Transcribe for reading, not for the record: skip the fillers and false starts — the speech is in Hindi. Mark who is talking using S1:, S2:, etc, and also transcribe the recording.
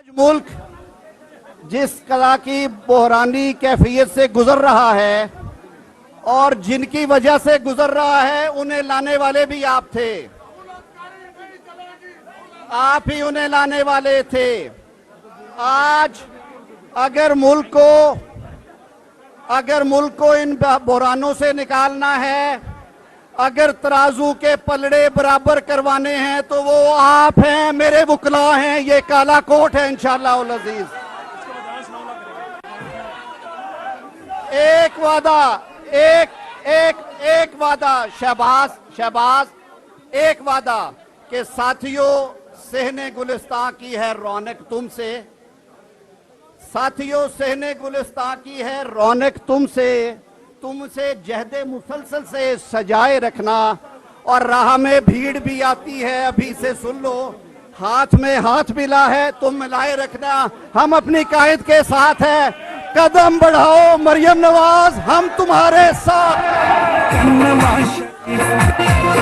S1: मुल्क जिस कला की बहरानी कैफियत से गुजर रहा है और जिनकी वजह से गुजर रहा है, उन्हें लाने वाले भी आप थे। आप ही उन्हें लाने वाले थे। आज अगर मुल्क को इन बहरानों से निकालना है, अगर तराजू के पलड़े बराबर करवाने हैं, तो वो आप हैं, मेरे वकला हैं, ये काला कोट है इंशाअल्लाह उल अजीज। एक वादा शहबाज एक वादा कि साथियों, सहने गुलिस्तान की है रौनक तुमसे, साथियों सहने गुलिस्तान की है रौनक तुमसे जहदे मुसलसल से सजाए रखना। और राह में भीड़ भी आती है, अभी से सुन लो, हाथ में हाथ मिला है, तुम मिलाए रखना। हम अपनी कायद के साथ हैं, कदम बढ़ाओ मरियम नवाज, हम तुम्हारे साथ।